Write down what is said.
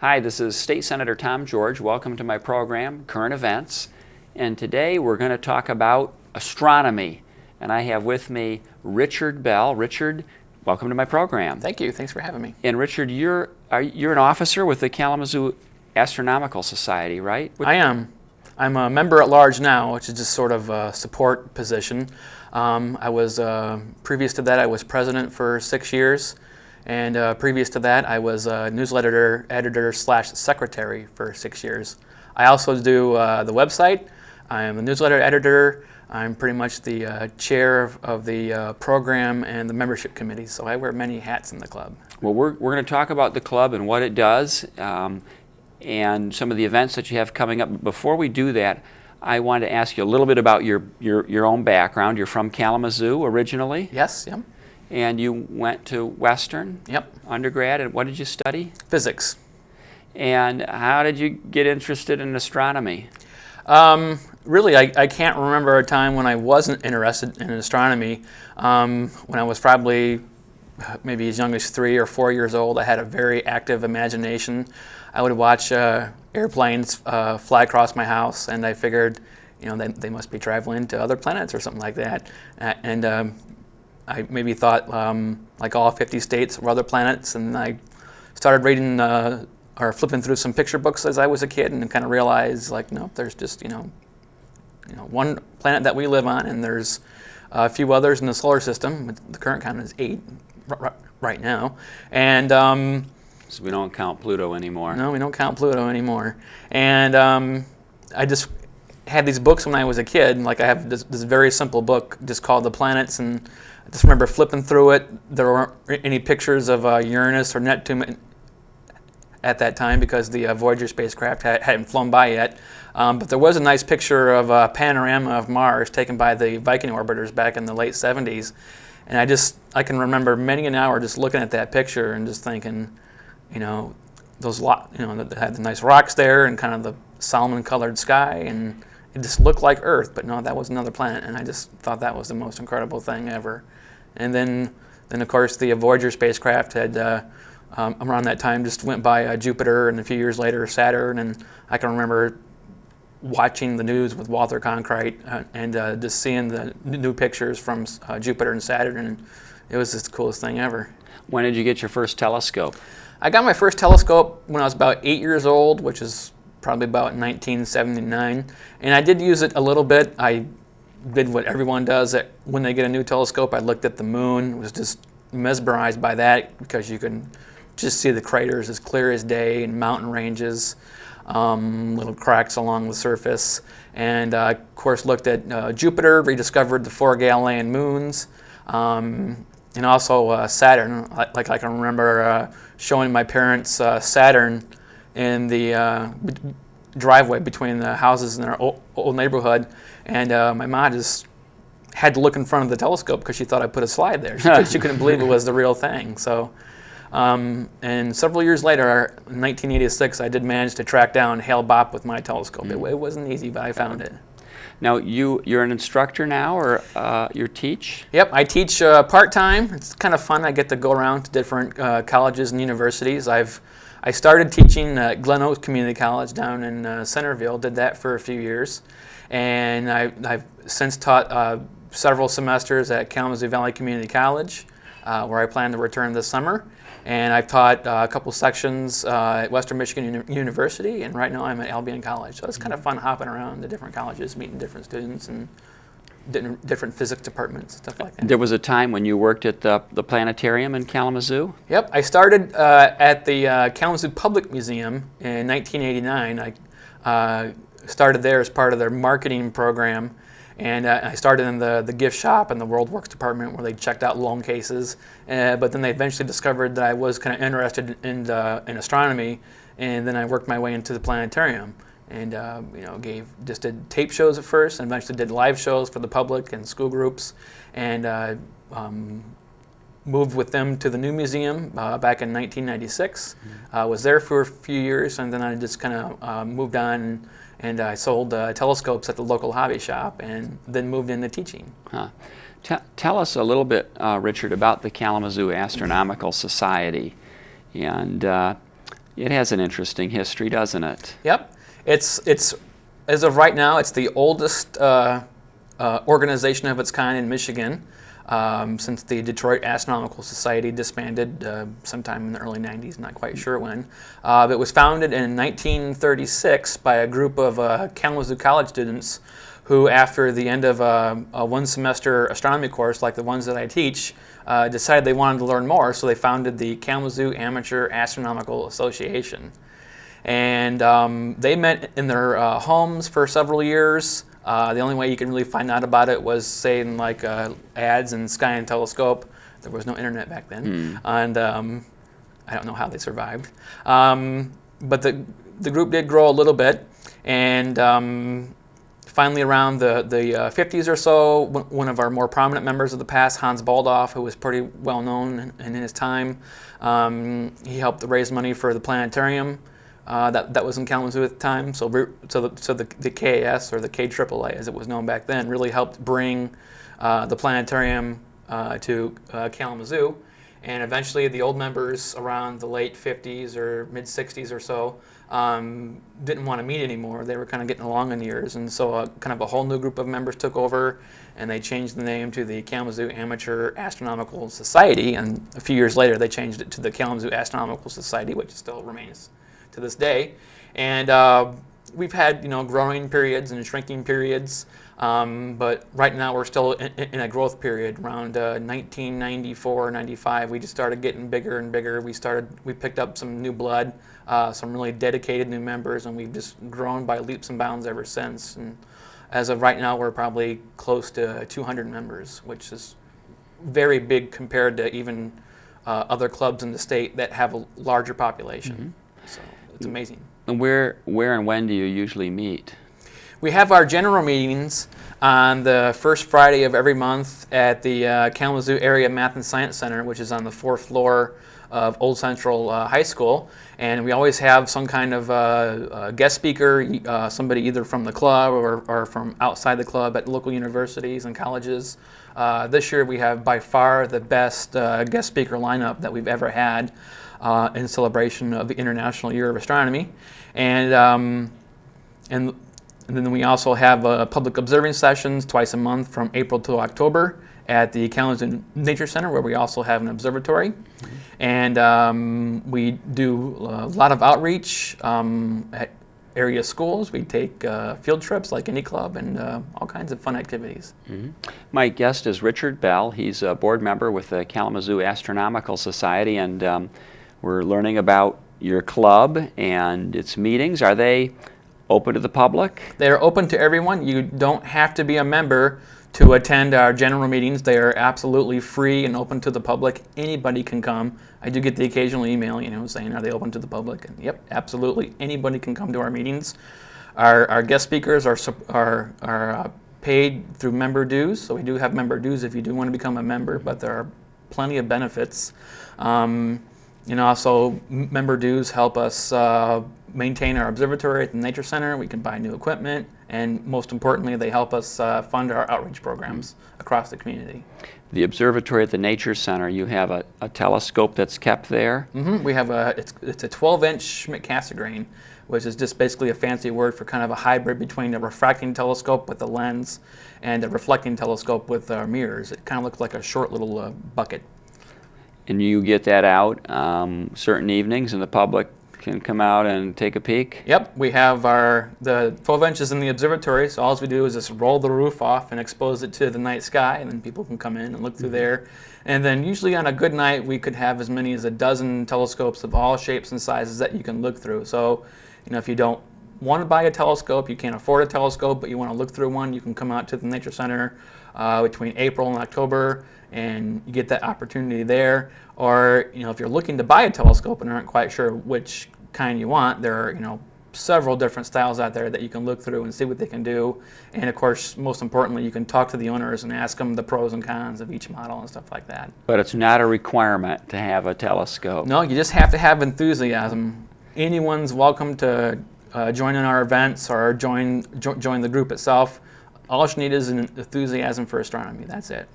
Hi, this is State Senator Tom George. Welcome to my program, Current Events. And today we're going to talk about astronomy. And I have with me Richard Bell. Richard, welcome to my program. Thank you. Thanks for having me. And Richard, you're an officer with the Kalamazoo Astronomical Society, right? I am. I'm a member at large now, which is just sort of a support position. I was previous to that, I was president for 6 years. And previous to that, I was a newsletter editor/secretary for 6 years. I also do the website. I am a newsletter editor. I'm pretty much the chair of the program and the membership committee, so I wear many hats in the club. Well, we're going to talk about the club and what it does and some of the events that you have coming up. Before we do that, I wanted to ask you a little bit about your own background. You're from Kalamazoo originally? Yes, yep. And you went to Western undergrad, and what did you study? Physics. And how did you get interested in astronomy? Really, I can't remember a time when I wasn't interested in astronomy. When I was probably maybe as young as 3 or 4 years old, I had a very active imagination. I would watch airplanes fly across my house, and I figured, they must be traveling to other planets or something like that. I maybe thought like all 50 states were other planets, and I started reading or flipping through some picture books as I was a kid, and kind of realized, like, no, there's just one planet that we live on, and there's a few others in the solar system. The current count is 8 right now, and so we don't count Pluto anymore. No, we don't count Pluto anymore. And I just had these books when I was a kid. Like, I have this very simple book just called The Planets, and I just remember flipping through it. There weren't any pictures of Uranus or Neptune at that time because the Voyager spacecraft hadn't flown by yet. But there was a nice picture of a panorama of Mars taken by the Viking orbiters back in the late 70s. And I can remember many an hour just looking at that picture and just thinking, that had the nice rocks there and kind of the salmon-colored sky, and it just looked like Earth, but no, that was another planet, and I just thought that was the most incredible thing ever. And then of course, the Voyager spacecraft had, around that time, just went by Jupiter, and a few years later, Saturn, and I can remember watching the news with Walter Cronkite and just seeing the new pictures from Jupiter and Saturn, and it was just the coolest thing ever. When did you get your first telescope? I got my first telescope when I was about 8 years old, which is probably about 1979, and I did use it a little bit. I did what everyone does when they get a new telescope. I looked at the moon, was just mesmerized by that because you can just see the craters as clear as day and mountain ranges, little cracks along the surface, and of course looked at Jupiter, rediscovered the 4 Galilean moons, and also Saturn. Like, I can remember showing my parents Saturn in the driveway between the houses in our old neighborhood, and my mom just had to look in front of the telescope because she thought I put a slide there. She couldn't believe it was the real thing. So, and several years later, in 1986, I did manage to track down Hale Bopp with my telescope. It wasn't easy, but I found it. Now, you're an instructor now, or you teach? Yep, I teach part-time. It's kind of fun. I get to go around to different colleges and universities. I started teaching at Glen Oaks Community College down in Centerville, did that for a few years. And I've since taught several semesters at Kalamazoo Valley Community College, where I plan to return this summer. And I've taught a couple sections at Western Michigan University, and right now I'm at Albion College. So it's kind of fun hopping around to different colleges, meeting different students and different physics departments, stuff like that. There was a time when you worked at the planetarium in Kalamazoo? Yep, I started at the Kalamazoo Public Museum in 1989. I started there as part of their marketing program, and I started in the gift shop and the World Works department where they checked out loan cases. But then they eventually discovered that I was kind of interested in astronomy, and then I worked my way into the planetarium. And did tape shows at first, and eventually did live shows for the public and school groups, and moved with them to the new museum back in 1996. Was there for a few years, and then I just kind of moved on, and I sold telescopes at the local hobby shop, and then moved into teaching. Huh. Tell us a little bit, Richard, about the Kalamazoo Astronomical Society, and It has an interesting history, doesn't it? Yep. It's as of right now, it's the oldest organization of its kind in Michigan, since the Detroit Astronomical Society disbanded sometime in the early 90s, not quite sure when. It was founded in 1936 by a group of Kalamazoo College students who, after the end of a one-semester astronomy course like the ones that I teach, decided they wanted to learn more, so they founded the Kalamazoo Amateur Astronomical Association. And they met in their homes for several years. The only way you could really find out about it was, say, in like ads in Sky and Telescope. There was no internet back then, and I don't know how they survived. But the group did grow a little bit, and finally around the 50s or so, one of our more prominent members of the past, Hans Baldauf, who was pretty well known in his time, he helped raise money for the planetarium. That was in Kalamazoo at the time, so the KAS, or the KAAA as it was known back then, really helped bring the planetarium to Kalamazoo, and eventually the old members around the late 50s or mid 60s or so didn't want to meet anymore. They were kind of getting along in years, and so kind of a whole new group of members took over, and they changed the name to the Kalamazoo Amateur Astronomical Society, and a few years later they changed it to the Kalamazoo Astronomical Society, which still remains to this day. And we've had growing periods and shrinking periods, but right now we're still in a growth period. Around 1994, 95, we just started getting bigger and bigger. We picked up some new blood, some really dedicated new members, and we've just grown by leaps and bounds ever since. And as of right now, we're probably close to 200 members, which is very big compared to even other clubs in the state that have a larger population. Mm-hmm. So it's amazing. And where and when do you usually meet? We have our general meetings on the first Friday of every month at the Kalamazoo Area Math and Science Center, which is on the 4th floor of Old Central High School. And we always have some kind of guest speaker, somebody either from the club or from outside the club at local universities and colleges. This year we have by far the best guest speaker lineup that we've ever had in celebration of the International Year of Astronomy. And then we also have public observing sessions twice a month from April to October at the Kalamazoo Nature Center, where we also have an observatory. Mm-hmm. And we do a lot of outreach at area schools. We take field trips like any club, and all kinds of fun activities. Mm-hmm. My guest is Richard Bell. He's a board member with the Kalamazoo Astronomical Society, and we're learning about your club and its meetings. Are they open to the public? They're open to everyone. You don't have to be a member to attend our general meetings. They are absolutely free and open to the public. Anybody can come. I do get the occasional email, saying, are they open to the public? And yep, absolutely. Anybody can come to our meetings. Our guest speakers are paid through member dues, so we do have member dues if you do want to become a member, but there are plenty of benefits. Also member dues help us maintain our observatory at the Nature Center. We can buy new equipment, and most importantly, they help us fund our outreach programs across the community. The observatory at the Nature Center, you have a telescope that's kept there? Mm-hmm. We have it's a 12-inch Schmidt-Cassegrain, which is just basically a fancy word for kind of a hybrid between a refracting telescope with a lens and a reflecting telescope with mirrors. It kind of looks like a short little bucket. And you get that out certain evenings, and the public can come out and take a peek? Yep, we have the 12 inches in the observatory, so all we do is just roll the roof off and expose it to the night sky, and then people can come in and look through there. And then usually on a good night, we could have as many as a dozen telescopes of all shapes and sizes that you can look through. So, if you don't want to buy a telescope, you can't afford a telescope, but you want to look through one, you can come out to the Nature Center between April and October, and you get that opportunity there. Or, if you're looking to buy a telescope and aren't quite sure which kind you want, there are, several different styles out there that you can look through and see what they can do. And of course, most importantly, you can talk to the owners and ask them the pros and cons of each model and stuff like that. But it's not a requirement to have a telescope. No, you just have to have enthusiasm. Anyone's welcome to join in our events or join the group itself. All you need is an enthusiasm for astronomy. That's it.